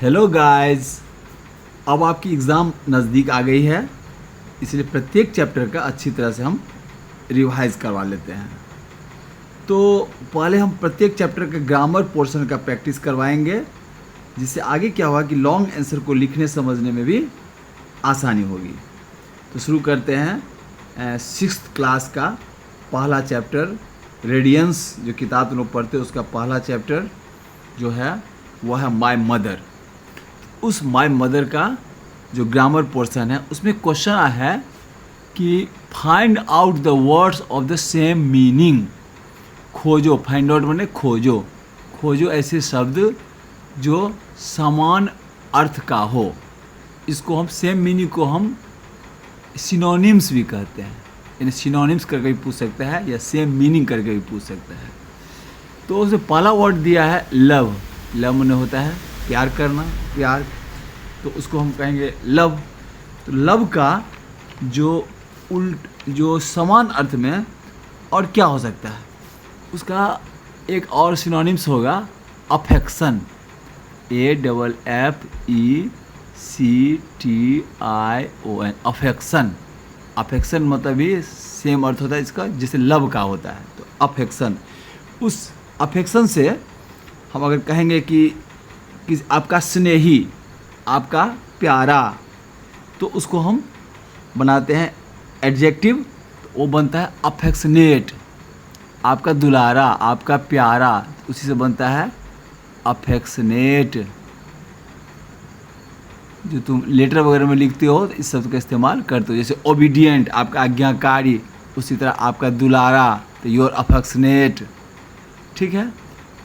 Hello guys. अब आपकी exam नज़दीक आ गई है, इसलिए प्रत्येक चैप्टर का अच्छी तरह से हम रिवाइज करवा लेते हैं। तो पहले हम प्रत्येक चैप्टर के ग्रामर पोर्शन का प्रैक्टिस करवाएंगे, जिससे आगे क्या होगा कि लॉन्ग आंसर को लिखने समझने में भी आसानी होगी। तो शुरू करते हैं 6th क्लास का पहला चैप्टर, रेडियंस। जो किताब तुम लोग पढ़ते हो उसका पहला चैप्टर जो है वह है माय मदर। उस माय मदर का जो ग्रामर पोर्शन है उसमें क्वेश्चन है कि find out the words of the same meaning. खोजो, फाइंड आउट माने खोजो, खोजो ऐसे शब्द जो समान अर्थ का हो। इसको हम सेम मीनिंग को हम सिनोनिम्स भी कहते हैं, यानी सिनोनिम्स करके भी पूछ सकता है या सेम मीनिंग करके भी पूछ सकता है। तो उसमें पहला वर्ड दिया है लव। लव माने होता है प्यार करना, प्यार, तो उसको हम कहेंगे लव। तो लव का जो समान अर्थ में और क्या हो सकता है, उसका एक और सिनोनिम्स होगा अफेक्शन। AFFECTION, affection. अफेक्शन मतलब भी सेम अर्थ होता है इसका जैसे लव का होता है। तो अफेक्शन, उस अफेक्शन से हम अगर कहेंगे कि आपका स्नेही, आपका प्यारा, तो उसको हम बनाते हैं एडजेक्टिव, तो वो बनता है अफेक्शनेट। आपका दुलारा, आपका प्यारा, उसी से बनता है अफेक्शनेट। जो तुम लेटर वगैरह में लिखते हो तो इस शब्द का इस्तेमाल करते हो, जैसे ओबीडियंट, आपका आज्ञाकारी, उसी तरह आपका दुलारा, तो योर अफेक्शनेट। ठीक है।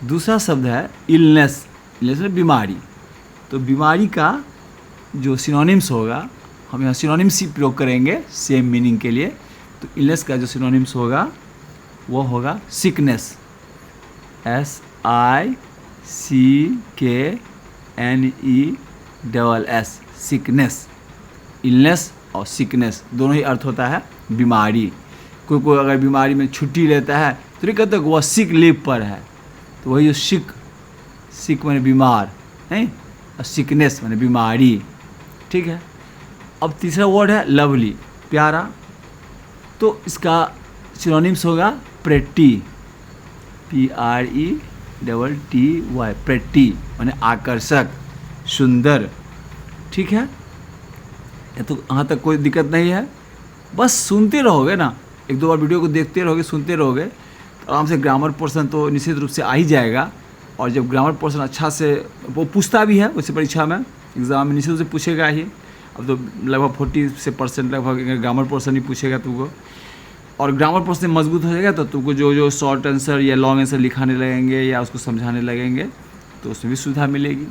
दूसरा शब्द है इलनेस। इलनेस में बीमारी। तो बीमारी का जो सिनोनिम्स होगा, हम यहाँ सिनोनिम्स ही प्रयोग करेंगे सेम मीनिंग के लिए। तो इलनेस का जो सिनोनिम्स होगा वो होगा सिकनेस। SICKNESS, sickness. इलनेस और सिकनेस दोनों ही अर्थ होता है बीमारी। कोई अगर बीमारी में छुट्टी लेता है तो नहीं कहते कि वह सिक लीव पर है, तो वही जो सिक माने बीमार है और सिकनेस माने बीमारी। ठीक है। अब तीसरा वर्ड है लवली, प्यारा। तो इसका सिनोनिम्स होगा प्रेटी, PRETTY, प्रेटी माने आकर्षक, सुंदर। ठीक है। तो यहाँ तक कोई दिक्कत नहीं है, बस सुनते रहोगे ना, एक दो बार वीडियो को देखते रहोगे, सुनते रहोगे, तो आराम से ग्रामर पोर्शन तो निश्चित रूप से आ ही जाएगा। और जब ग्रामर पोर्शन अच्छा से वो पूछता भी है, वैसे परीक्षा में एग्ज़ाम में निश्चित रूप से पूछेगा ही। अब तो लगभग 40% लगभग ग्रामर पोर्शन ही पूछेगा तुमको। और ग्रामर पोर्शन मजबूत हो जाएगा तो तुमको जो शॉर्ट आंसर या लॉन्ग आंसर लिखाने लगेंगे या उसको समझाने लगेंगे तो उसमें भी सुविधा मिलेगी।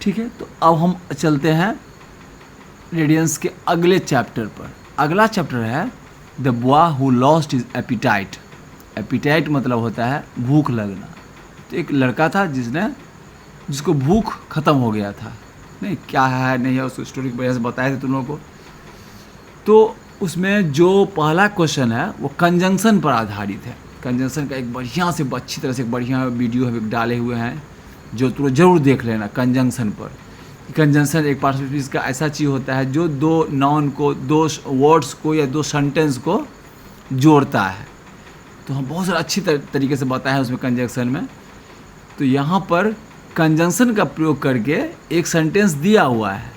ठीक है। तो अब हम चलते हैं रेडियंस के अगले चैप्टर पर। अगला चैप्टर है the boy who lost his appetite. Appetite मतलब होता है भूख लगना। तो एक लड़का था जिसको भूख ख़त्म हो गया था, नहीं क्या है नहीं है, उस स्टोरी की वजह से बताए थे तुम लोगों को। तो उसमें जो पहला क्वेश्चन है वो कंजंक्शन पर आधारित है। कंजंक्शन का एक बढ़िया से अच्छी तरह से एक बढ़िया वीडियो हम डाले हुए हैं, जो तुम ज़रूर देख लेना कंजंक्शन पर। कंजंक्शन एक पार्टिसिपल स्पीच का ऐसा चीज़ होता है जो दो नाउन को, दो वर्ड्स को या दो सेंटेंस को जोड़ता है। तो हम बहुत सारा अच्छी तरीके से बताए हैं उसमें कंजंक्शन में। तो यहाँ पर कंजंक्शन का प्रयोग करके एक सेंटेंस दिया हुआ है,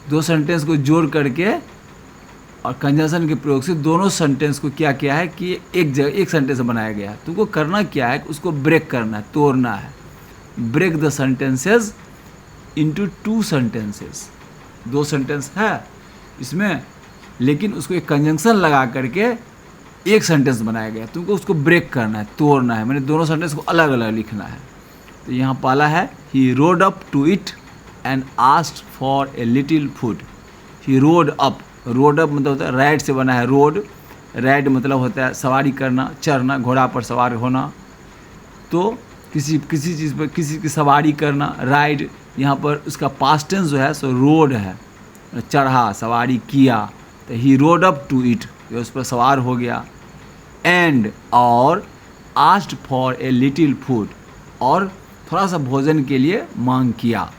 दो सेंटेंस को जोड़ करके और कंजंक्शन के प्रयोग से दोनों सेंटेंस को क्या किया है कि एक सेंटेंस बनाया गया है। तुमको करना क्या है, उसको ब्रेक करना है, तोड़ना है। Break the sentences into 2 sentences. 2 sentence है इसमें, लेकिन उसको एक कंजंक्शन लगा करके एक सेंटेंस बनाया गया। तुमको उसको ब्रेक करना है, तोड़ना है, मैंने दोनों सेंटेंस को अलग अलग लिखना है। तो यहाँ पहला है he rode up to it and asked for a little food. He rode up, rode up मतलब होता है राइड से बना है रोड। राइड मतलब होता है सवारी करना, चढ़ना, घोड़ा पर सवार होना। तो किसी चीज़ पर किसी की सवारी करना, राइड। यहाँ पर उसका पास्ट टेंस जो है सो रोड है, चढ़ा, सवारी किया। तो ही रोड अप टू इट, उस पर सवार हो गया। एंड और asked for a little food, और थोड़ा सा भोजन के लिए मांग किया।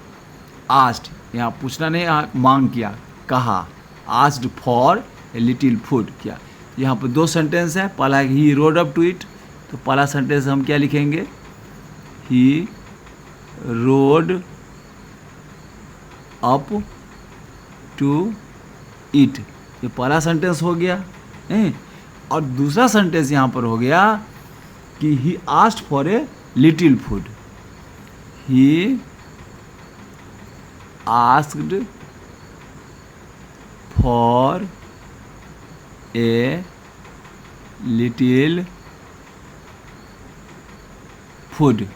आस्ट, यहाँ पूछना नहीं, यहाँ मांग किया, कहा, asked for a little food किया। यहाँ पर दो सेंटेंस है, पहला ही रोड अप टू इट, तो पहला सेंटेंस हम क्या लिखेंगे, ही रोड अप टू इट, ये पहला सेंटेंस हो गया नहीं। और दूसरा सेंटेंस यहाँ पर हो गया कि he asked for a little food, he asked for a little food.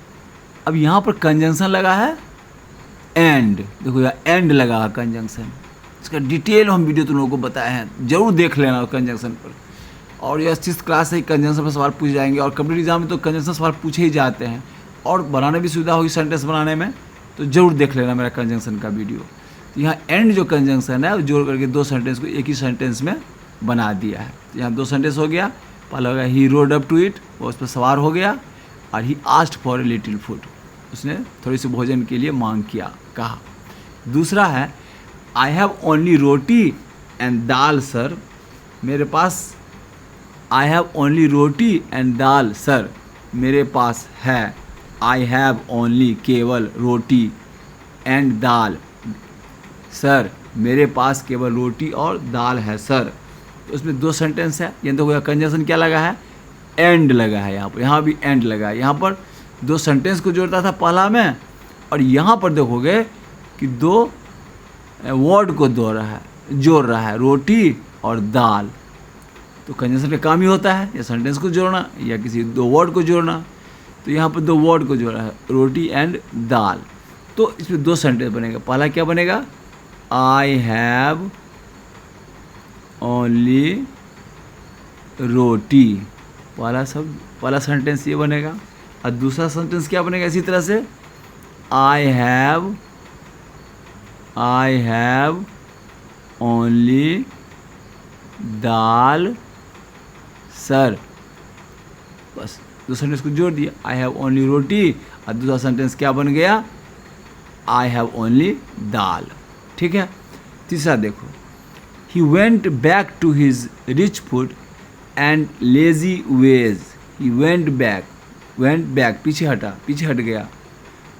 अब यहाँ पर कंजंक्शन लगा है एंड, देखो यहाँ एंड लगा है कंजंक्शन, इसका डिटेल हम वीडियो तुम लोगों को बताए हैं, जरूर देख लेना कंजंक्शन पर। और ये 6th क्लास से ही कंजंक्शन पर सवाल पूछे जाएंगे, और कम्पिटिटिव एग्जाम में तो कंजंक्शन सवाल पूछे ही जाते हैं, और बनाने भी सुविधा होगी सेंटेंस बनाने में, तो जरूर देख लेना मेरा कंजंक्शन का वीडियो। तो यहाँ एंड जो कंजंक्शन है वो जोड़ करके दो सेंटेंस को एक ही सेंटेंस में बना दिया है। तो यहाँ दो सेंटेंस हो गया, पहला हो गया ही रोड अप टू इट, वो उस पर सवार हो गया, और he asked for a little food, उसने थोड़ी सी भोजन के लिए मांग किया, कहा। दूसरा है I have only roti and dal sir, मेरे पास, I have only roti and dal sir, मेरे पास है, आई हैव ओनली केवल रोटी एंड दाल सर, मेरे पास केवल रोटी और दाल है सर। तो उसमें दो सेंटेंस है, ये तो कंजंक्शन क्या लगा है, एंड लगा है यहाँ पर, यहाँ भी एंड लगा है। यहाँ पर दो सेंटेंस को जोड़ता था पहला में, और यहाँ पर देखोगे कि दो वर्ड को जोड़ रहा है, रोटी और दाल। तो कंजंक्शन का काम ही होता है या सेंटेंस को जोड़ना या किसी दो वर्ड को जोड़ना। तो यहाँ पर दो वर्ड को जोड़ा है, रोटी एंड दाल। तो इसमें दो सेंटेंस बनेगा, पहला क्या बनेगा, आई हैव ओनली रोटी, पहला सेंटेंस ये बनेगा। और दूसरा सेंटेंस क्या बनेगा इसी तरह से, आई हैव ओनली दाल सर, बस दो सेंटेंस को जोड़ दिया, आई हैव ओनली रोटी, और दूसरा सेंटेंस क्या बन गया, आई हैव ओनली दाल। ठीक है। तीसरा देखो, he went back to his rich food and lazy ways, he went back पीछे हट गया,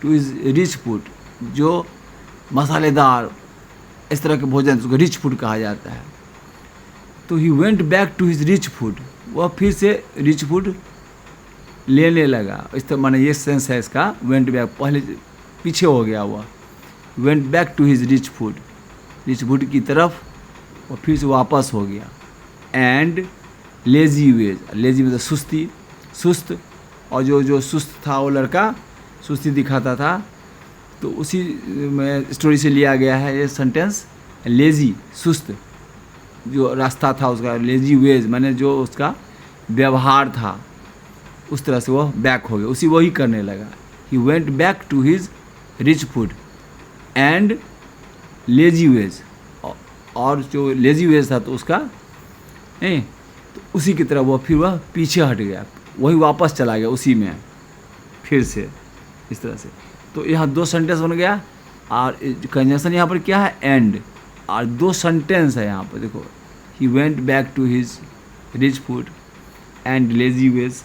टू हिज रिच फूड, जो मसालेदार इस तरह के भोजन उसको रिच फूड कहा जाता है। तो he went back to his rich food, वह फिर से रिच फूड लेने लगा, इस तरह माने ये सेंस है इसका, वेंट बैक पहले पीछे हो गया हुआ, went back to his rich food की तरफ वो फिर से वापस हो गया। एंड लेजी मतलब सुस्त, और जो सुस्त था वो लड़का सुस्ती दिखाता था, तो उसी में स्टोरी से लिया गया है ये सेंटेंस। लेजी सुस्त जो रास्ता था उसका, लेजी वेज माने जो उसका व्यवहार था उस तरह से वह बैक हो गया, वही करने लगा। He went back to his rich food and lazy ways, और जो लेजी वेज था तो उसका नहीं, तो उसी की तरह वह पीछे हट गया, वही वापस चला गया उसी में फिर से, इस तरह से। तो यहाँ दो सेंटेंस बन गया, और कंजंक्शन यहाँ पर क्या है, एंड, और दो सेंटेंस है यहाँ पर देखो, he went back to his rich food and lazy ways.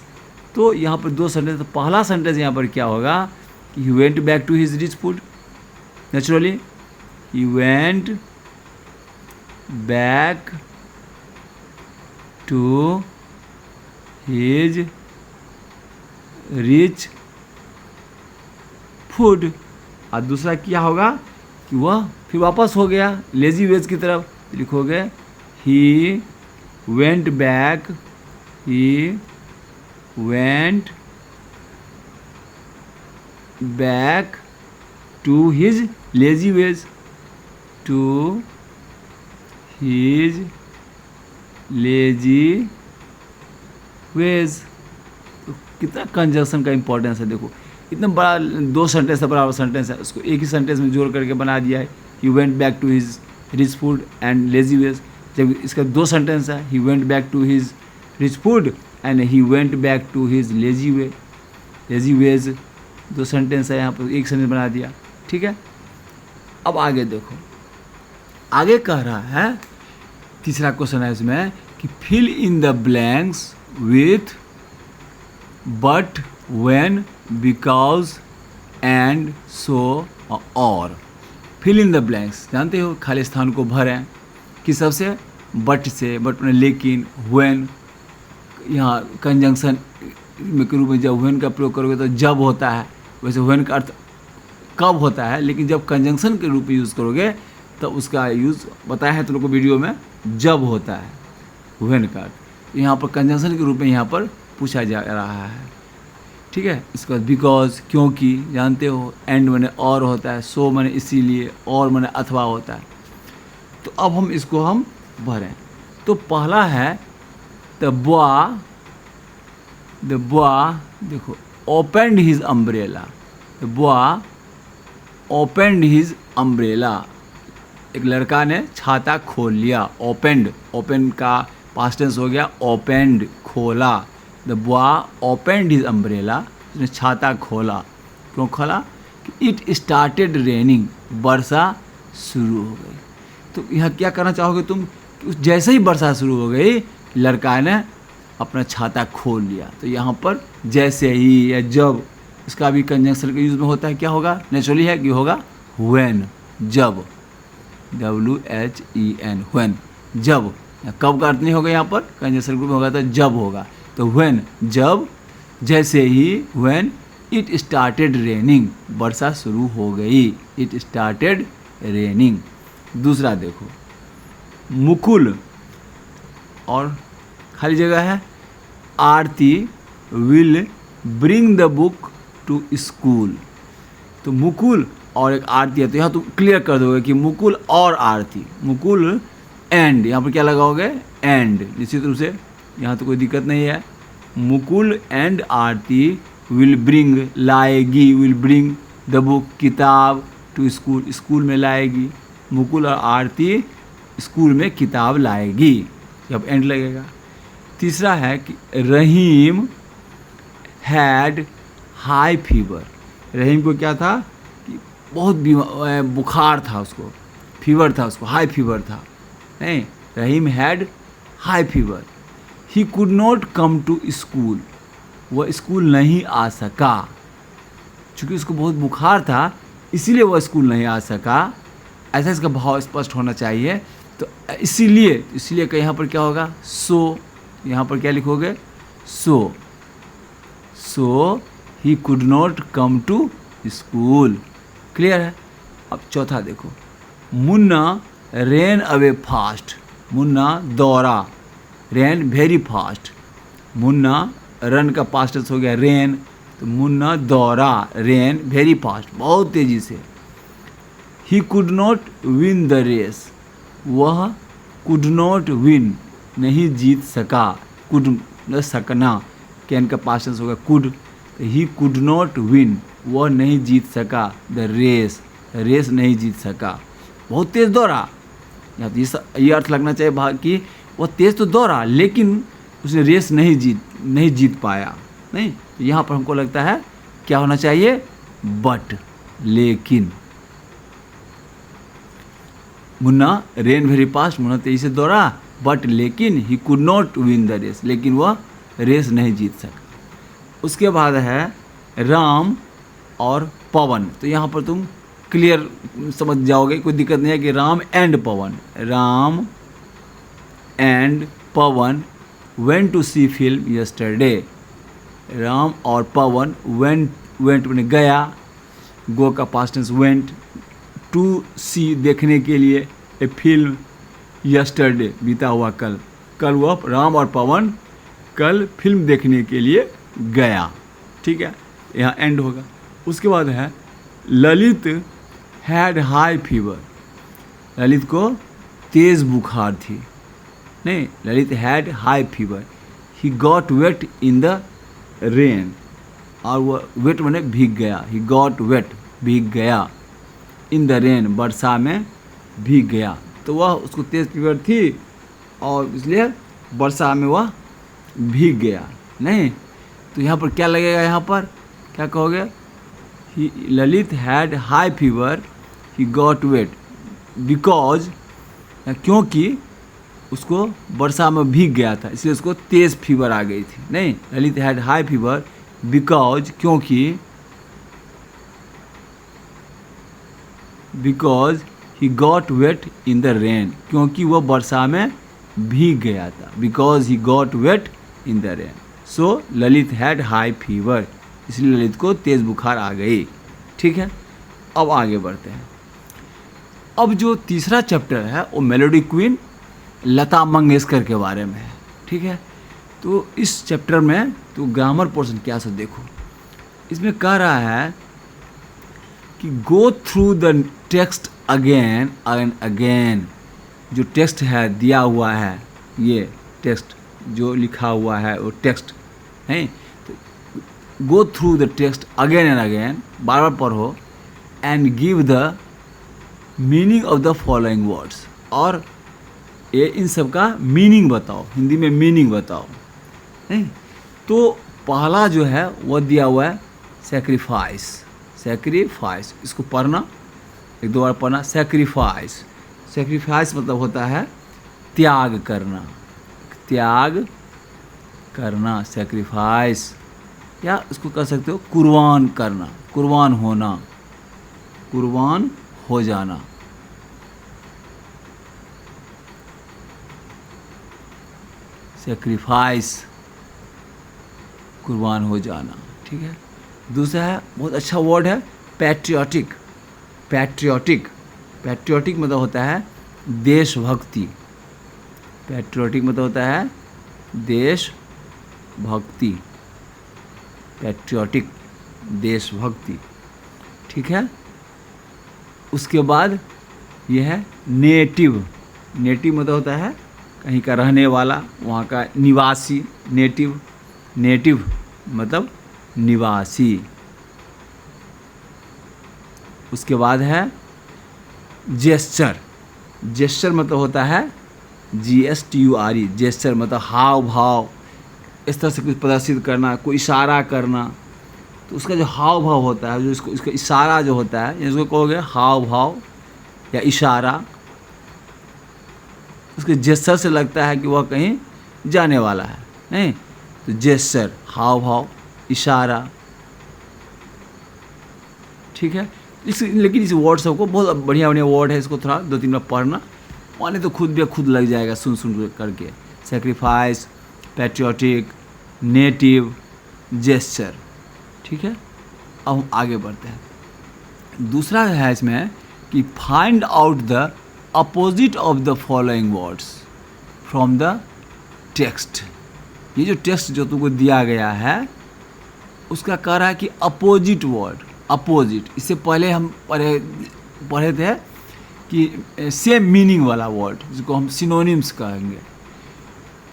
तो यहाँ पर दो सेंटेंस, तो पहला सेंटेंस यहाँ पर क्या होगा कि he went back to his rich food, naturally he went back to his rich food. और दूसरा क्या होगा कि वह फिर वापस हो गया लेजी वेज की तरफ, लिखोगे he went back to his lazy ways, तो कितना कंजंक्शन का इंपॉर्टेंस है देखो, इतना बड़ा दो सेंटेंस है, बराबर सेंटेंस है, उसको एक ही सेंटेंस में जोड़ करके बना दिया है, he went back to his rich food and lazy ways. जब इसका दो सेंटेंस है, he went back to his rich food and he went back to his lazy ways, दो सेंटेंस है, यहाँ पर एक सेंटेंस बना दिया। ठीक है। अब आगे देखो, आगे कह रहा है, तीसरा क्वेश्चन है इसमें कि fill in the blanks with but, when, because, and, so और। फिल इन द ब्लैंक्स, जानते हो खाली स्थान को भरें किस सबसे, बट से, बट में लेकिन, व्हेन, यहाँ कंजंक्शन के रूप में जब व्हेन का प्रयोग करोगे तो जब होता है, वैसे व्हेन का अर्थ कब होता है, लेकिन जब कंजंक्शन के रूप में यूज़ करोगे तो उसका यूज़ बताया है तुम लोग को वीडियो में, जब होता है व्हेन का अर्थ। यहाँ पर कंजंक्शन के रूप में यहाँ पर पूछा जा रहा है, ठीक है। इसके बाद बिकॉज, क्योंकि, जानते हो, एंड माने और होता है, सो माने इसीलिए, और माने अथवा होता है। तो अब हम इसको हम भरें। तो पहला है द बॉय देखो opened his umbrella, the boy opened his umbrella, एक लड़का ने छाता खोल लिया। ओपनड, ओपन का पास्ट टेंस हो गया ओपनड, खोला। The boy opened his umbrella, उसने छाता खोला। क्यों खोला? कि इट स्टार्टेड रेनिंग, वर्षा शुरू हो गई। तो यहाँ क्या करना चाहोगे तुम? जैसे ही वर्षा शुरू हो गई लड़का ने अपना छाता खोल लिया। तो यहाँ पर जैसे ही या जब, इसका भी कंजंक्शन के यूज में होता है, क्या होगा? नेचुरली है कि होगा व्हेन, जब, WHEN, व्हेन, जब। कब का अर्थ नहीं होगा यहाँ पर, कंजंक्शन ग्रुप में होगा तो जब होगा। तो व्हेन, जब, जैसे ही, व्हेन इट स्टार्टेड रेनिंग, वर्षा शुरू हो गई। It started raining. दूसरा देखो, मुकुल और खाली जगह है, Aarti will bring the book to school. तो मुकुल और एक आरती है, तो यहाँ तुम क्लियर कर दोगे कि मुकुल और आरती, मुकुल एंड, यहाँ पर क्या लगाओगे? एंड, निश्चित रूप से यहाँ तो कोई दिक्कत नहीं है। Mukul and Aarti will bring, लाएगी, विल ब्रिंग द बुक, किताब, टू स्कूल, स्कूल में लाएगी। मुकुल और आरती स्कूल में किताब लाएगी, जब एंड लगेगा। तीसरा है कि रहीम हैड हाई फीवर। रहीम को क्या था कि बहुत बुखार था उसको, फीवर था उसको, हाई फीवर था। नहीं, Rahim had high fever. He could not come to school, वह स्कूल नहीं आ सका। चूँकि उसको बहुत बुखार था इसीलिए वह स्कूल नहीं आ सका, ऐसा इसका भाव स्पष्ट होना चाहिए। तो इसीलिए कि यहाँ पर क्या होगा? सो, यहाँ पर क्या लिखोगे? So he could not come to school. Clear है? अब चौथा देखो, Munna ran away fast, Munna दौड़ा, ran very fast. Munna, run का पास्ट टेंस हो गया रेन, तो मुन्ना दौड़ा, रेन वेरी फास्ट, बहुत तेजी से। He could not win the race, वह कुड नॉट विन, नहीं जीत सका। कुड न सकना, कैन का पास्ट टेंस होगा कुड, तो ही कुड नॉट विन, वह नहीं जीत सका। द रेस, रेस नहीं जीत सका, बहुत तेज दौड़ा। यहाँ तो ये अर्थ लगना चाहिए भाग कि वह तेज तो दौड़ा लेकिन उसने रेस नहीं जीत पाया। नहीं, तो यहाँ पर हमको लगता है क्या होना चाहिए? बट, लेकिन। Munna ran very fast, Munna तेजी से दौड़ा, बट लेकिन he could not win the race, लेकिन वह रेस नहीं जीत सका। उसके बाद है राम और पवन। तो यहाँ पर तुम क्लियर समझ जाओगे, कोई दिक्कत नहीं है कि Ram and Pawan, Ram and Pawan went to see film yesterday. Ram और पवन वेंट मैंने गया, गो का past tense went, to see देखने के लिए, ए फिल्म यस्टरडे बीता हुआ कल, कल वह राम और पवन कल फिल्म देखने के लिए गया। ठीक है, यहाँ एंड होगा। उसके बाद है Lalit had high fever, Lalit को तेज़ बुखार थी। नहीं, Lalit had high fever. He got wet in the rain, और वह वेट मैंने भीग गया, ही गॉट वेट, भीग गया, इन द रेन, वर्षा में भीग गया। तो वह, उसको तेज़ फीवर थी और इसलिए वर्षा में वह भीग गया। नहीं, तो यहाँ पर क्या लगेगा? यहाँ पर क्या कहोगे? He Lalit had high fever, he got wet, because क्योंकि उसको वर्षा में भीग गया था इसलिए उसको तेज़ फीवर आ गई थी। नहीं, Lalit had high fever because, because he got wet in the rain, क्योंकि वह वर्षा में भीग गया था। Because he got wet in the rain, so Lalit had high fever, इसलिए ललित को तेज़ बुखार आ गई। ठीक है, अब आगे बढ़ते हैं। अब जो तीसरा चैप्टर है वो मेलोडी क्वीन लता मंगेशकर के बारे में है। ठीक है, तो इस चैप्टर में तो ग्रामर पोर्शन क्या सब देखो, इसमें कह रहा है कि गो through the text again and again. जो टेक्स्ट है दिया हुआ है, ये टेक्स्ट जो लिखा हुआ है वो टेक्स्ट है, तो go through the text again and again, बार बार पढ़ो, and give the meaning of the following words, और ये इन सब का मीनिंग बताओ, हिंदी में मीनिंग बताओ। नहीं, तो पहला जो है वो दिया हुआ है सेक्रीफाइस। सेक्रीफाइस, इसको पढ़ना, एक दो बार पढ़ना। सेक्रीफाइस, सेक्रीफाइस मतलब होता है त्याग करना, त्याग करना, सेक्रीफाइस, या इसको कह सकते हो कुर्बान करना, कुर्बान होना, कुर्बान हो जाना। सेक्रीफाइस, कुर्बान हो जाना। ठीक है, दूसरा है बहुत अच्छा वर्ड है पैट्रियोटिक। पैट्रियोटिक, पैट्रियोटिक मतलब होता है देशभक्ति। पैट्रियोटिक मतलब होता है देशभक्ति, पैट्रियोटिक, देशभक्ति। ठीक है, उसके बाद यह है नेटिव। नेटिव मतलब होता है कहीं का रहने वाला, वहाँ का निवासी, नेटिव। नेटिव मतलब निवासी। उसके बाद है जेस्चर। जेस्चर मतलब होता है GSTURE, जेस्चर मतलब हाव भाव, इस तरह से कुछ प्रदर्शित करना, कोई इशारा करना। तो उसका जो हाव भाव होता है, जो इसका इशारा जो होता है, इसको कहोगे हाव भाव या इशारा, उसके जेस्चर से लगता है कि वह कहीं जाने वाला है। नहीं, तो जेस्चर, हाव भाव, इशारा। ठीक है, लेकिन इस वर्ड सबको बहुत बढ़िया बढ़िया वर्ड है, इसको थोड़ा दो तीन बार पढ़ना, माने तो खुद लग जाएगा सुन करके। Sacrifice, patriotic, native, gesture. ठीक है, अब हम आगे बढ़ते हैं। दूसरा है इसमें कि find out the opposite of the following words from the text. ये जो टेक्स्ट जो तुमको दिया गया है उसका कह रहा है कि अपोजिट वर्ड, अपोजिट, इससे पहले हम पढ़े थे कि सेम मीनिंग वाला वर्ड जिसको हम सिनोनिम्स कहेंगे,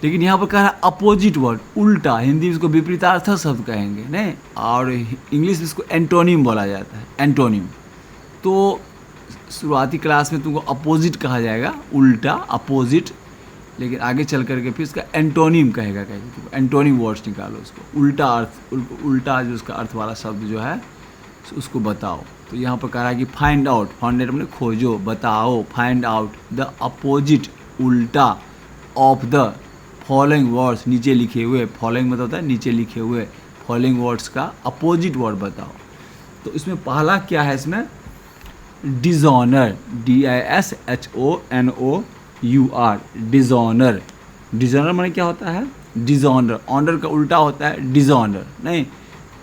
लेकिन यहाँ पर कह रहा है अपोजिट वर्ड, उल्टा, हिंदी में इसको विपरीतार्थ शब्द कहेंगे। नहीं, और इंग्लिश में इसको एंटोनिम बोला जाता है, एंटोनिम। तो शुरुआती क्लास में तुमको अपोजिट कहा जाएगा, उल्टा, अपोजिट, लेकिन आगे चल करके फिर इसका एंटोनिम कहेगा, कहेगा एंटोनिम वर्ड्स निकालो, उसको उल्टा अर्थ, उल्टा जो उसका अर्थ वाला शब्द जो है उसको बताओ। तो यहाँ पर कह रहा है कि फाइंड आउट, फाइंड आउट मतलब खोजो, बताओ, फाइंड आउट द अपोजिट, उल्टा, ऑफ द फॉलोइंग वर्ड्स, नीचे लिखे हुए, फॉलोइंग मतलब होता है नीचे लिखे हुए, फॉलोइंग वर्ड्स का अपोजिट वर्ड बताओ। तो इसमें पहला क्या है, इसमें डिजॉनर, DISHONOUR, डिजॉनर। डिजॉनर माने क्या होता है, डिजॉनर, ऑनर का उल्टा होता है डिजॉनर। नहीं,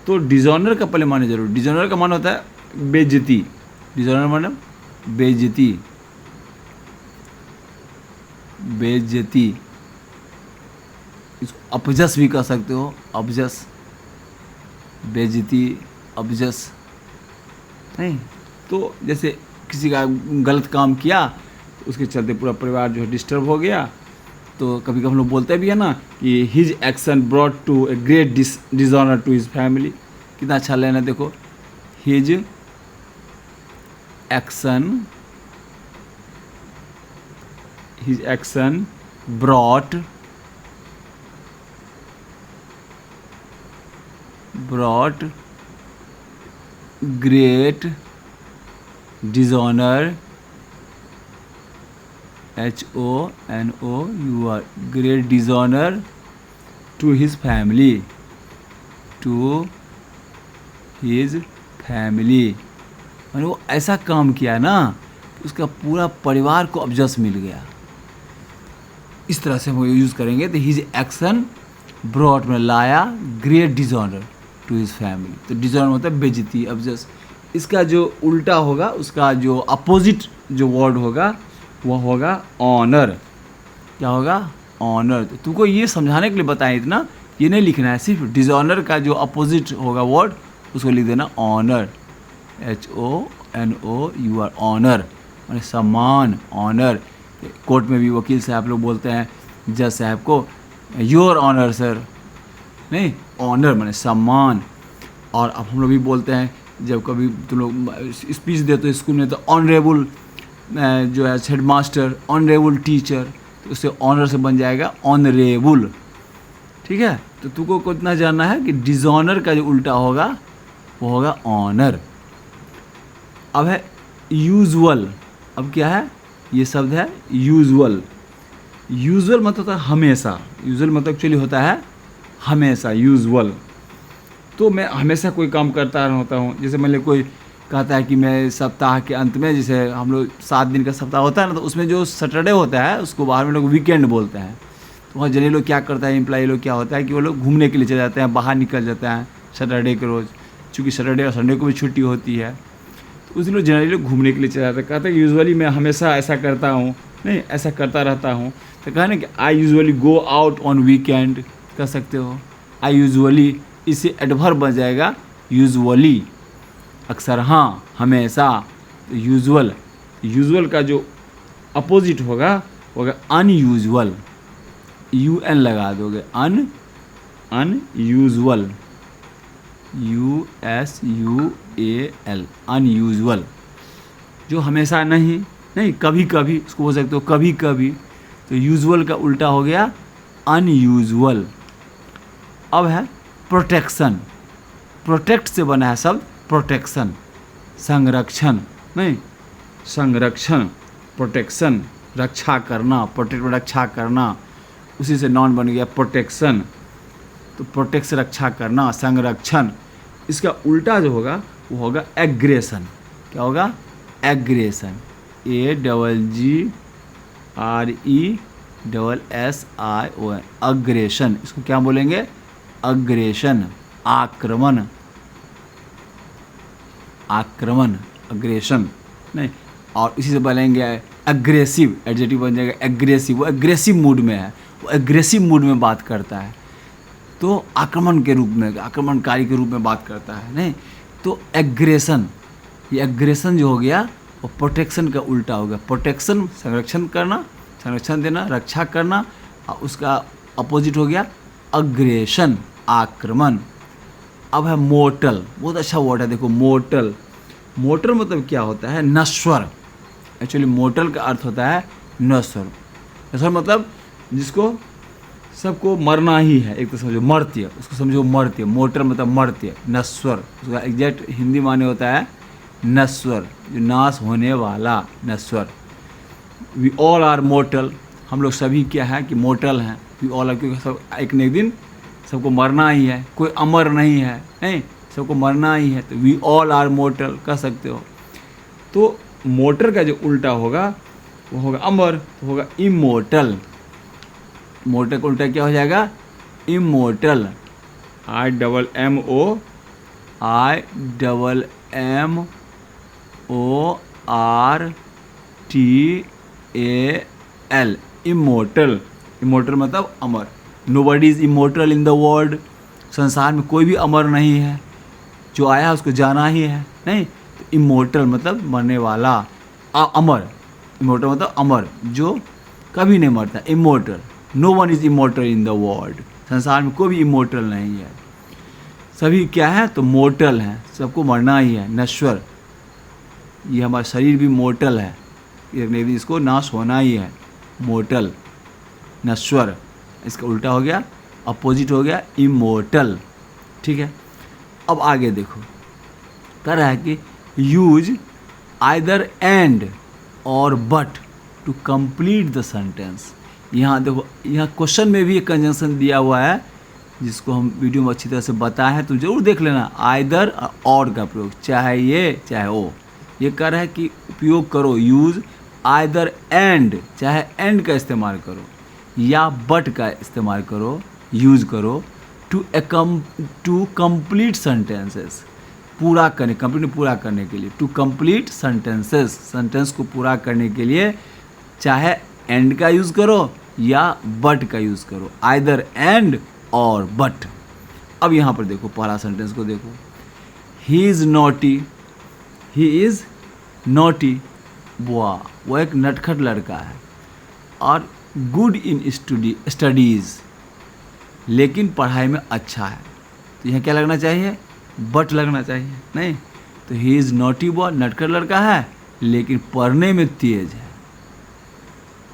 तो डिजॉनर का पहले माने जरूर। डिजॉनर का माने होता है बेइज्जती, डिजॉनर माने बेइज्जती, बेइज्जती। इसको अपजस भी कह सकते हो, अपजस, बेइज्जती, अपजस। नहीं, तो जैसे किसी का गलत काम किया तो उसके चलते पूरा परिवार जो है डिस्टर्ब हो गया, तो कभी कभी हम लोग बोलते भी है ना कि his action brought to a great dishonour to his family. कितना अच्छा लेना, देखो, his action brought great dishonour, HONOUR, great dishonour to his family, to his family, मैंने वो ऐसा काम किया ना कि उसका पूरा परिवार को अपजस मिल गया। इस तरह से हम यूज़ करेंगे तो हिज एक्शन ब्रॉट में लाया great dishonour to his family. तो डिजॉनर मतलब बेइज्जती, अपजस। इसका जो उल्टा होगा, उसका जो अपोजिट जो वर्ड होगा वो होगा ऑनर। क्या होगा? ऑनर। तो तुमको ये समझाने के लिए बताएं, इतना ये नहीं लिखना है, सिर्फ डिजॉनर का जो अपोजिट होगा वर्ड उसको लिख देना ऑनर, HONOUR, ऑनर माने सम्मान, ऑनर। कोर्ट में भी वकील साहब लोग बोलते हैं जज साहब को योर ऑनर सर, नहीं, ऑनर माने सम्मान। और अब हम लोग भी बोलते हैं जब कभी तुम लोग स्पीच देते हो स्कूल में तो ऑनरेबल जो है हेड मास्टर, ऑनरेबल टीचर, तो उससे ऑनर से बन जाएगा ऑनरेबल। ठीक है, तो तुमको इतना जानना है कि डिजॉनर का जो उल्टा होगा वो होगा ऑनर। अब है यूजुअल। अब क्या है? ये शब्द है यूजुअल। यूजुअल मतलब होता है हमेशा। यूजुअल मतलब एक्चुअली होता है हमेशा, यूजुअल। तो मैं हमेशा कोई काम करता रहता हूँ। जैसे मान लो कोई कहता है कि मैं सप्ताह के अंत में, जैसे हम लोग 7 दिन का सप्ताह होता है ना, तो उसमें जो सैटरडे होता है उसको बाहर में लोग वीकेंड बोलते हैं। तो वहाँ जने लोग क्या करता है, एम्प्लॉई लोग क्या होता है कि वो लोग घूमने के लिए चले जाते हैं, बाहर निकल जाते हैं सैटरडे के रोज़, चूँकि सैटरडे और संडे को भी छुट्टी होती है। तो उस दिन लोग जनरली लोग घूमने के लिए चले जाते हैं। कहते हैं कि यूजुअली मैं हमेशा ऐसा करता हूँ, नहीं ऐसा करता रहता हूँ। तो कहने कि I usually go out on weekend, कह सकते हो आई यूजुअली। इससे एडवर्ब बन जाएगा यूजुअली, अक्सर, हाँ, हमेशा। तो यूजुअल, यूजुअल का जो अपोजिट होगा अनयूजुअल, UN लगा दोगे, अनयूजुअल, USUAL, अनयूजुअल, जो हमेशा नहीं, नहीं कभी कभी, उसको बोल सकते हो कभी कभी। तो यूजुअल का उल्टा हो गया अनयूजुअल। अब है प्रोटेक्शन। प्रोटेक्ट से बना है शब्द प्रोटेक्शन, संरक्षण, नहीं, संरक्षण, प्रोटेक्शन, रक्षा करना, प्रोटेक्ट रक्षा करना, उसी से नॉन बन गया प्रोटेक्शन। तो प्रोटेक्ट से रक्षा करना, संरक्षण। इसका उल्टा जो होगा वो होगा एग्रेशन। क्या होगा? Aggression, AGRESSION, aggression. इसको क्या बोलेंगे? अग्रेशन, आक्रमण, आक्रमण, अग्रेशन, नहीं। और इसी से बोलेंगे एग्रेसिव, एडजेक्टिव बन जाएगा एग्रेसिव। वो एग्रेसिव मूड में है, वो एग्रेसिव मूड में बात करता है, तो आक्रमण के रूप में, आक्रमणकारी के रूप में बात करता है, नहीं। तो एग्रेशन, ये एग्रेशन जो हो गया वो प्रोटेक्शन का उल्टा हो गया। प्रोटेक्शन संरक्षण करना, संरक्षण देना, रक्षा करना, और उसका अपोजिट हो गया अग्रेशन, आक्रमण। अब है मोर्टल। बहुत अच्छा वर्ड है, देखो मोर्टल। मोर्टल मतलब क्या होता है? नश्वर। एक्चुअली मोर्टल का अर्थ होता है नश्वर। नश्वर मतलब जिसको सबको मरना ही है, एक तो समझो मर्त्य, उसको समझो मर्त्य। मोर्टल मतलब मर्त्य, नश्वर। उसका एग्जैक्ट हिंदी माने होता है नश्वर, जो नाश होने वाला, नश्वर। वी ऑल आर मोर्टल, हम लोग सभी क्या है कि मोर्टल हैं। वी ऑल आर, क्योंकि सब एक न एक दिन सबको मरना ही है, कोई अमर नहीं है, नहीं, सबको मरना ही है। तो वी ऑल आर मोर्टल कह सकते हो। तो मोर्टल का जो उल्टा होगा वो होगा अमर, तो होगा इमोर्टल। मोर्टल का उल्टा क्या हो जाएगा? Immortal, IMMORTAL, immortal. इमोर्टल मतलब अमर। Nobody is immortal in the world, संसार में कोई भी अमर नहीं है, जो आया उसको जाना ही है, नहीं। तो इमोर्टल मतलब मरने वाला, अमर। इमोर्टल मतलब अमर, जो कभी नहीं मरता, immortal. No one is immortal in the world, संसार में कोई भी इमोर्टल नहीं है। सभी क्या है? तो मोर्टल हैं, सबको मरना ही है, नश्वर। ये हमारा शरीर भी मोर्टल है, एक न एक दिन इसको नाश होना ही है, मोर्टल, नश्वर। इसका उल्टा हो गया, अपोजिट हो गया इमोर्टल। ठीक है, अब आगे देखो, कह रहा है कि यूज आइदर एंड और but to complete the sentence. यहाँ देखो, यहाँ क्वेश्चन में भी एक कंजंक्शन दिया हुआ है जिसको हम वीडियो में अच्छी तरह से बताया है, तो जरूर देख लेना। आइदर और का प्रयोग, चाहे ये चाहे वो, ये कह रहा है कि उपयोग करो, यूज़ आइदर एंड, चाहे एंड का इस्तेमाल करो या बट का इस्तेमाल करो, यूज़ करो टू कंप्लीट सेंटेंसेस, पूरा करने, कंप्लीट पूरा करने के लिए, टू कंप्लीट सेंटेंसेस, सेंटेंस को पूरा करने के लिए चाहे एंड का यूज़ करो या बट का यूज़ करो, आइदर एंड और बट। अब यहाँ पर देखो, पहला सेंटेंस को देखो, he is naughty, he is naughty, वो एक नटखट लड़का है, और गुड इन स्टडीज़, लेकिन पढ़ाई में अच्छा है। तो यहाँ क्या लगना चाहिए? बट लगना चाहिए, नहीं तो ही इज़ नॉटी बॉय, नटखट लड़का है लेकिन पढ़ने में तेज है।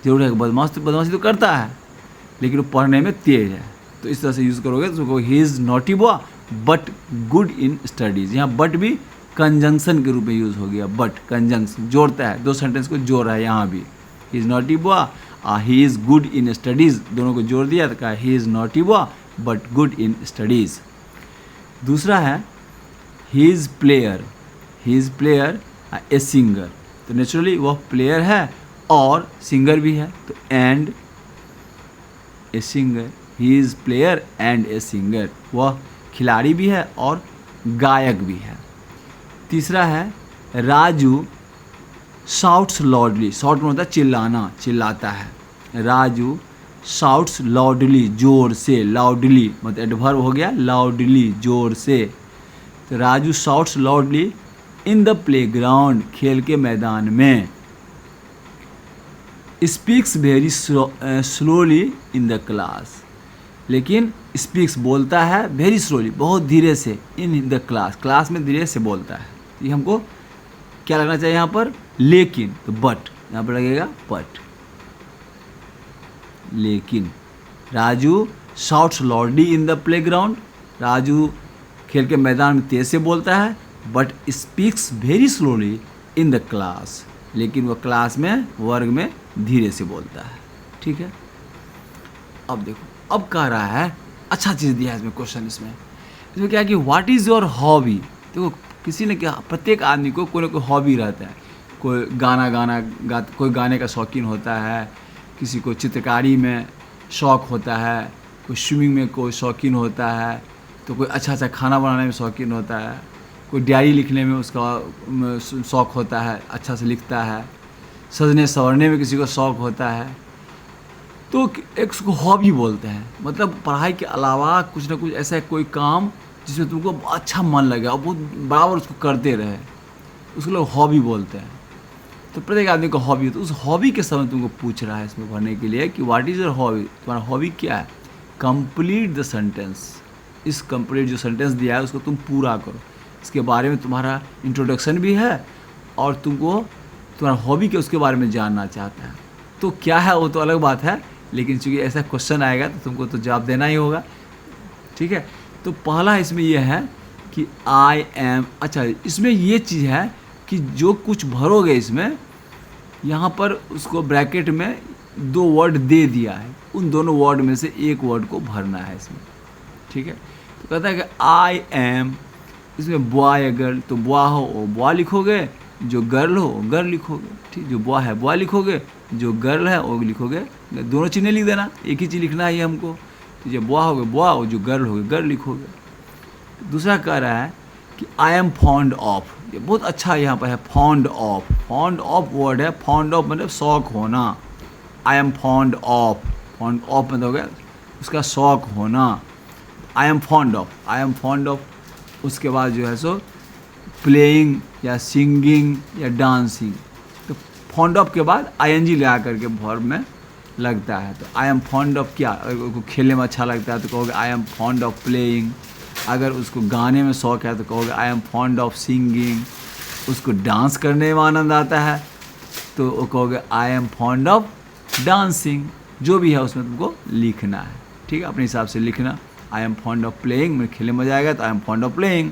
जरूर है, बदमाशी तो करता है लेकिन वो पढ़ने में तेज है, तो इस तरह से यूज़ करोगे तो he is naughty boy but good in studies. यहाँ बट भी कंजंक्शन के रूप में यूज़ हो गया, बट कंजंक्शन जोड़ता है, दो सेंटेंस को जोड़ रहा है। यहाँ भी he is naughty boy, he is good in studies, दोनों को जोड़ दिया तो कहा he is naughty boy but good in studies. दूसरा है he is player, he is player a singer, तो नेचुरली वह प्लेयर है और सिंगर भी है, तो and a singer, he is player and a singer, वह खिलाड़ी भी है और गायक भी है। तीसरा है राजू शाउट्स लाउडली, शाउट में होता है चिल्लाना, चिल्लाता है। राजू शाउट्स लाउडली, जोर से, लाउडली मतलब एडवर्ब हो गया, लाउडली जोर से। तो Raju shouts loudly in the playground, खेल के मैदान में। Speaks very slowly in the class, लेकिन स्पीक्स बोलता है वेरी स्लोली, बहुत धीरे से, इन द क्लास, क्लास में धीरे से बोलता है। ये हमको क्या लगना चाहिए यहाँ पर? लेकिन, तो बट यहाँ पर लगेगा बट, लेकिन। Raju shouts loudly in the playground, Raju खेल के मैदान में तेज से बोलता है, but speaks very slowly in the class, लेकिन वह क्लास में, वर्ग में धीरे से बोलता है। ठीक है, अब देखो, अब कह रहा है, अच्छा चीज़ दिया है इसमें क्वेश्चन, इसमें क्या है कि व्हाट इज़ योर हॉबी। देखो, किसी ने क्या, प्रत्येक आदमी को कोई ना कोई हॉबी रहता है, कोई कोई गाने का शौकीन होता है, किसी को चित्रकारी में शौक़ होता है, कोई स्विमिंग में कोई शौकीन होता है, तो कोई अच्छा अच्छा खाना बनाने में शौकीन होता है, कोई डायरी लिखने में उसका शौक़ होता है, अच्छा से लिखता है, सजने संवरने में किसी को शौक़ होता है, तो एक उसको हॉबी बोलते हैं। मतलब पढ़ाई के अलावा कुछ ना कुछ ऐसा कोई काम जिसमें तुमको अच्छा मन लगे और बहुत बराबर उसको करते रहे, उसको लोग हॉबी बोलते हैं। तो प्रत्येक आदमी का हॉबी होता है, उस हॉबी के समय तुमको पूछ रहा है इसमें भरने के लिए कि व्हाट इज़ योर हॉबी, तुम्हारा हॉबी क्या है। कंप्लीट द सेंटेंस, इस कंप्लीट जो सेंटेंस दिया है उसको तुम पूरा करो, इसके बारे में तुम्हारा इंट्रोडक्शन भी है और तुमको तुम्हारा हॉबी क्या उसके बारे में जानना चाहता है। तो क्या है वो तो अलग बात है, लेकिन चूँकि ऐसा क्वेश्चन आएगा तो तुमको तो जवाब देना ही होगा। ठीक है, तो पहला इसमें यह है कि आई एम, अच्छा इसमें ये चीज़ है कि जो कुछ भरोगे इसमें, यहाँ पर उसको ब्रैकेट में दो वर्ड दे दिया है, उन दोनों वर्ड में से एक वर्ड को भरना है इसमें। ठीक है, तो कहता है कि आई एम, इसमें बॉय है गर्ल, तो बॉय हो वो बॉय लिखोगे, जो गर्ल हो वो गर्ल लिखोगे। ठीक, जो बॉय है बॉय लिखोगे, जो गर्ल है वो लिखोगे, दोनों चीज़ नहीं लिख देना, एक ही चीज़ लिखना है हमको। तो जो बॉय होगे बॉय, और जो गर्ल होगे गर्ल लिखोगे। दूसरा कह रहा है कि आई एम फॉन्ड ऑफ, ये बहुत अच्छा यहाँ पर है, fond of, fond of word है, फॉन्ड ऑफ मतलब शौक होना। आई am fond of, fond of मतलब हो गया उसका शौक होना। आई am fond of, I am fond of, उसके बाद जो है सो प्लेइंग या सिंगिंग या डांसिंग, तो फॉन्ड ऑफ के बाद आईएनजी लगा करके वर्ब में लगता है। तो आई एम फॉन्ड ऑफ क्या, अगर खेलने में अच्छा लगता है तो कहोगे आई एम फॉन्ड ऑफ प्लेइंग, अगर उसको गाने में शौक़ है तो कहोगे आई एम फॉन्ड ऑफ सिंगिंग, उसको डांस करने में आनंद आता है तो वो कहोगे आई एम फॉन्ड ऑफ डांसिंग। जो भी है उसमें तुमको लिखना है। ठीक है, अपने हिसाब से लिखना। आई एम फॉन्ड ऑफ प्लेइंग, मेरे खेलने मजा आएगा तो आई am fond of playing,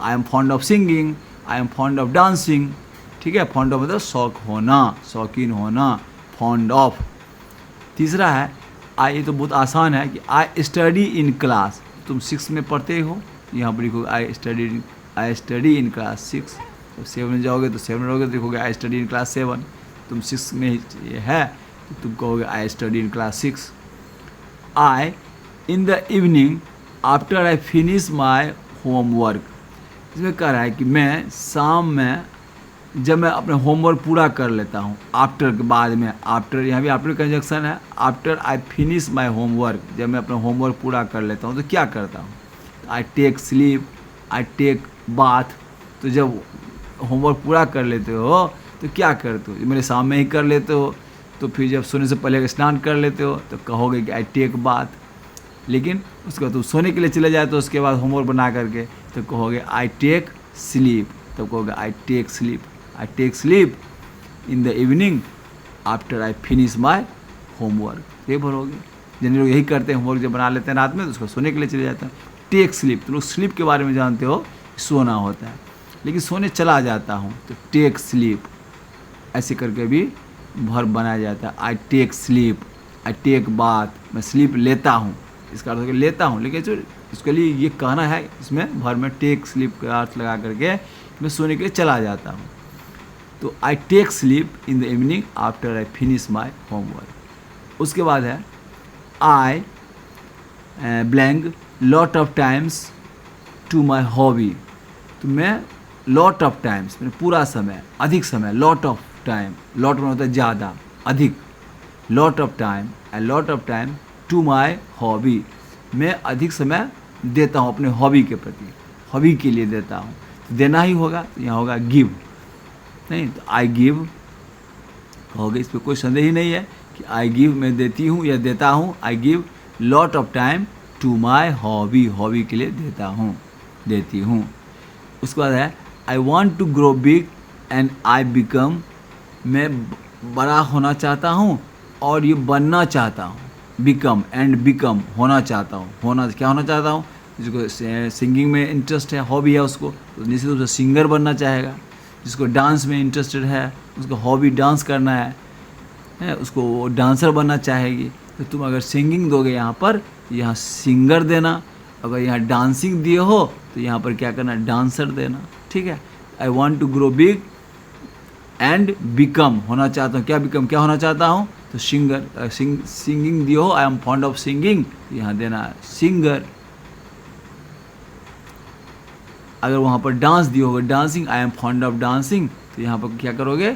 I am fond of singing, I am fond of dancing, ठीक है, फॉन्ड ऑफ मतलब शौक होना, शौकीन होना, फॉन्ड ऑफ। तीसरा है आई, ये तो बहुत आसान है कि आई स्टडी इन क्लास, तुम 6 में पढ़ते हो, यहाँ पर लिखोगे आई स्टडी इन क्लास 6। तो 7 में जाओगे तो 7 में रहोगे तो लिखोगे आई स्टडी इन क्लास 7। तुम 6 में ये है तो तुम कहोगे I study in class 6। I in the evening after I finish my homework, इसमें कह रहा है कि मैं शाम में जब मैं अपने होमवर्क पूरा कर लेता हूँ, आफ्टर के बाद में, आफ्टर यहाँ भी आफ्टर कंजक्शन है, after I finish my homework, जब मैं अपना होमवर्क पूरा कर लेता हूँ तो क्या करता हूँ, I take sleep, I take bath. तो जब होमवर्क पूरा कर लेते हो तो क्या करते हो, मेरे शाम में ही कर लेते हो, तो फिर जब सोने से पहले स्नान कर लेते हो तो कहोगे कि आई टेक बाथ। लेकिन उसके बाद तुम सोने के लिए चले जाए तो उसके बाद होमवर्क बना करके तो कहोगे आई टेक स्लीप, तो कहोगे I take sleep, I take sleep in the evening after I finish my homework. ये भरोगे, जिन लोग यही करते हैं, होमवर्क जब बना लेते हैं रात में तो उसको सोने के लिए चले जाते हैं। टेक स्लीप, तो लोग स्लीप के बारे में जानते हो, सोना होता है, लेकिन सोने चला जाता हूँ तो टेक स्लीप ऐसे करके भी वर्ब बनाया जाता है। I take sleep, I take bath, मैं स्लीप लेता हूँ, इसका अर्थ है लेता हूँ, लेकिन जो इसके लिए ये कहना है इसमें वर्ब में टेक स्लीप का अर्थ लगा करके मैं सोने के लिए चला जाता हूँ। तो I take sleep in the evening after I finish my homework. उसके बाद है I blank lot of times to my hobby, तो मैं लॉट ऑफ टाइम्स मैंने पूरा समय, अधिक समय, लॉट ऑफ टाइम, लॉट में होता है ज़्यादा, अधिक, lot of time, a lot of time to my hobby, मैं अधिक समय देता हूँ अपने हॉबी के प्रति, हॉबी के लिए देता हूँ, देना ही होगा तो यहाँ होगा गिव, नहीं तो आई गिव कहोगे, इस पर कोई संदेह ही नहीं है कि आई गिव मैं देती हूँ या देता हूँ, I give lot of time to my hobby, hobby के लिए देता हूँ, देती हूँ। उसके बाद है I want to grow big and I become, मैं बड़ा होना चाहता हूँ और ये बनना चाहता हूँ, बिकम एंड बिकम होना चाहता हूँ, होना क्या होना चाहता हूँ, जिसको सिंगिंग में इंटरेस्ट है, हॉबी है उसको तो निश्चित रूप से सिंगर बनना चाहेगा, जिसको डांस में इंटरेस्टेड है उसको हॉबी डांस करना है उसको वो डांसर बनना चाहेगी। तो तुम अगर सिंगिंग दोगे यहाँ पर, यहाँ सिंगर देना, अगर यहाँ डांसिंग दिए हो तो यहाँ पर क्या करना, डांसर देना, ठीक है। I want to grow big and become होना चाहता हूँ, क्या बिकम क्या होना चाहता हूँ, तो सिंगर, सिंगिंग दिए हो, आई एम फॉन्ड ऑफ सिंगिंग, यहाँ देना है सिंगर। अगर वहाँ पर डांस दिए होगा, dancing, I am fond of dancing, तो यहाँ पर क्या करोगे,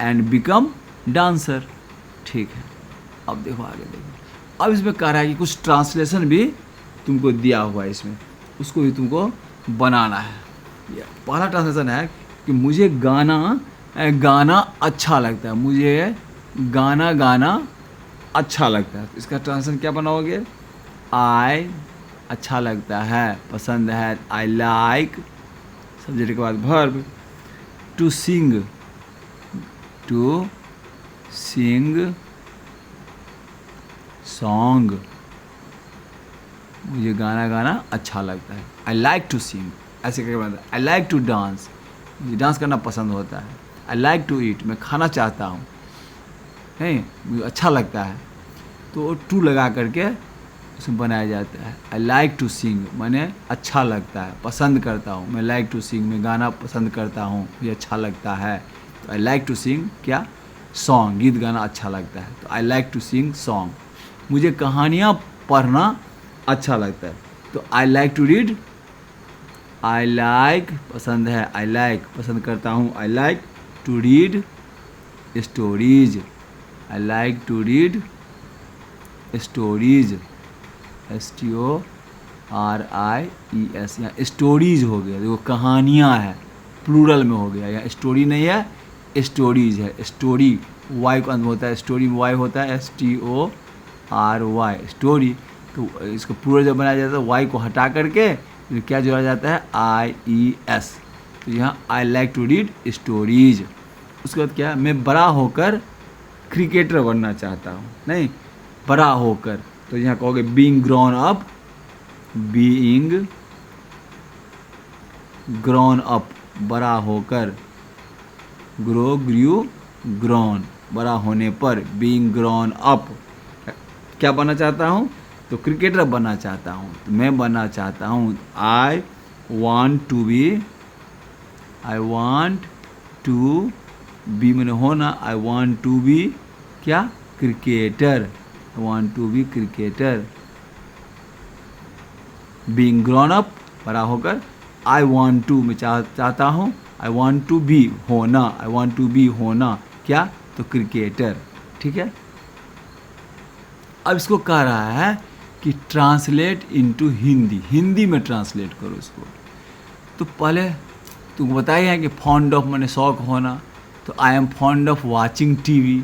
एंड बिकम डांसर, ठीक है। अब देखो आगे देखो, अब इसमें कह रहा है कि कुछ ट्रांसलेशन भी तुमको दिया हुआ है इसमें, उसको भी तुमको बनाना है। पहला ट्रांसलेशन है कि मुझे गाना अच्छा लगता है, मुझे गाना अच्छा लगता है। इसका ट्रांसलेशन क्या बनाओगे, आई अच्छा लगता है, पसंद है, आई लाइक सब्जेक्ट के बाद वर्ब, टू सिंग सॉन्ग, मुझे गाना अच्छा लगता है, आई लाइक टू सिंग, ऐसे करके बनता है। आई लाइक टू डांस, मुझे डांस करना पसंद होता है। आई लाइक टू ईट, मैं खाना चाहता हूँ, नहीं मुझे अच्छा लगता है, तो टू लगा करके उसमें बनाया जाता है। आई लाइक टू सिंग मैंने अच्छा लगता है, पसंद करता हूँ, मैं लाइक टू सिंग मैं गाना पसंद करता हूँ, मुझे अच्छा लगता है। तो आई लाइक टू सिंग क्या, सॉन्ग, गीत गाना अच्छा लगता है, तो I like to sing song. मुझे कहानियाँ पढ़ना अच्छा लगता है, तो I like to read, I like पसंद है, आई लाइक पसंद करता हूँ, I like to read stories, I like to read stories, STORIES, यहाँ स्टोरीज हो गया, देखो कहानियाँ है, प्लूरल में हो गया, यहाँ स्टोरी नहीं है, स्टोरीज है, स्टोरी वाई को अंत होता है, स्टोरी में वाई होता है, STORY स्टोरी, तो इसको प्लूरल जब बनाया जाता है वाई को हटा करके तो क्या जोड़ा जाता है, IES, तो यहाँ I like to read stories. उसके बाद क्या, मैं बड़ा होकर क्रिकेटर बनना चाहता हूँ, नहीं बड़ा होकर, तो यहाँ कहोगे being grown up, being grown up बड़ा होकर, ग्रो, ग्रू, ग्रॉन, बड़ा होने पर, बीइंग ग्रॉन अप, क्या बनना चाहता हूँ? तो क्रिकेटर बनना चाहता हूँ। तो मैं बनना चाहता हूँ, आई वांट टू बी मैंने होना, आई वांट टू बी क्या? Cricketer, I want to be cricketer. Being grown up, बड़ा होकर, आई वांट टू मैं चाहता हूँ, आई वांट टू बी होना, आई वांट टू बी होना क्या? तो क्रिकेटर। ठीक है, अब इसको कह रहा है कि ट्रांसलेट इनटू हिंदी, हिंदी में ट्रांसलेट करो इसको। तो पहले तुमको बताया है कि फॉन्ड ऑफ मैंने शौक होना, तो आई am fond of watching TV.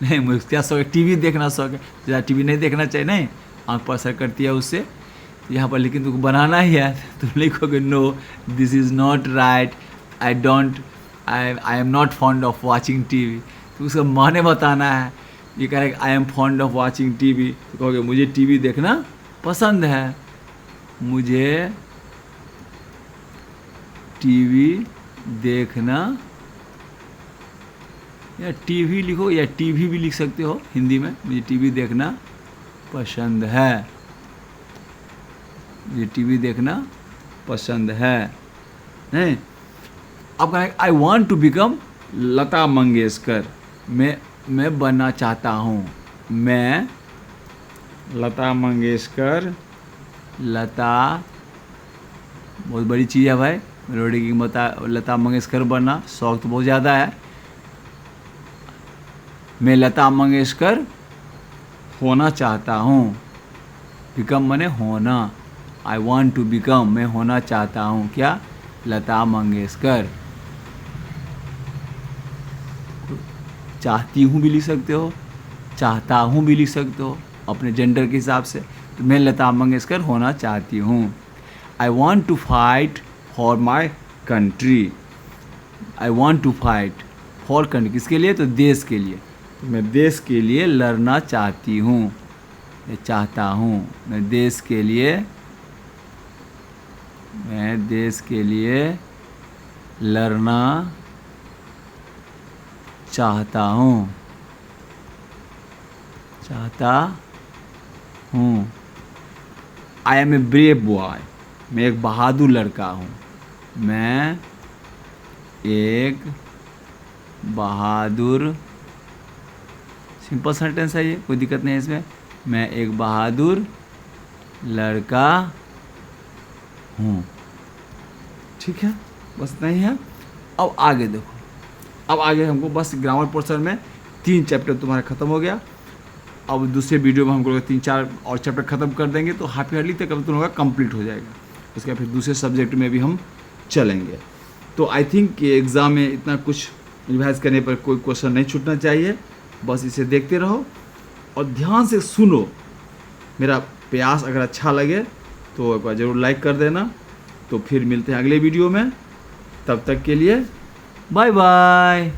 नहीं, मुझे क्या शौक है? टीवी देखना शौक है। ज़्यादा टीवी नहीं देखना चाहिए, नहीं, आँख पर असर करती है उससे। यहाँ पर लेकिन तुमको बनाना ही है, तुम लिखोगे no this is not right, I am not fond of watching TV. तो उसका माने बताना है। ये कह रहा है I am fond of watching TV, तो कहोगे मुझे टीवी देखना पसंद है, मुझे टीवी देखना, या टीवी लिखो या टीवी भी लिख सकते हो हिंदी में, मुझे टीवी देखना पसंद है, मुझे टीवी देखना पसंद है। नहीं, अब कहें आई want to become Lata Mangeshkar, मैं बनना चाहता हूँ, मैं लता मंगेशकर, लता बहुत बड़ी चीज़ है भाई, मेलोडी की लता मंगेशकर बनना शौक तो बहुत ज़्यादा है। मैं लता मंगेशकर होना चाहता हूँ, बिकम माने होना, आई वांट टू बिकम मैं होना चाहता हूँ क्या? लता मंगेशकर। चाहती हूँ भी लिख सकते हो, चाहता हूँ भी लिख सकते हो अपने जेंडर के हिसाब से। तो मैं लता मंगेशकर होना चाहती हूँ। I want to fight for my country, I want to fight for country, किसके लिए? तो देश के लिए। तो मैं देश के लिए लड़ना चाहती हूँ, मैं चाहता हूँ, मैं देश के लिए लड़ना चाहता हूँ, I am a brave boy, मैं एक बहादुर लड़का हूँ, मैं एक बहादुर, सिंपल सेंटेंस है ये, कोई दिक्कत नहीं है इसमें, मैं एक बहादुर लड़का हूँ। ठीक है, बस इतना ही है। अब आगे देखो, अब आगे हमको बस ग्रामर पोर्शन में 3 चैप्टर तुम्हारा ख़त्म हो गया। अब दूसरे वीडियो में हमको 3-4 और चैप्टर ख़त्म कर देंगे, तो हाफ ईयरली तक तुम लोगों का कंप्लीट हो जाएगा। उसके बाद फिर दूसरे सब्जेक्ट में भी हम चलेंगे। तो आई थिंक कि एग्ज़ाम में इतना कुछ रिवाइज करने पर कोई क्वेश्चन नहीं छूटना चाहिए। बस इसे देखते रहो और ध्यान से सुनो। मेरा प्रयास अगर अच्छा लगे तो एक बार ज़रूर लाइक कर देना। तो फिर मिलते हैं अगले वीडियो में, तब तक के लिए बाय बाय।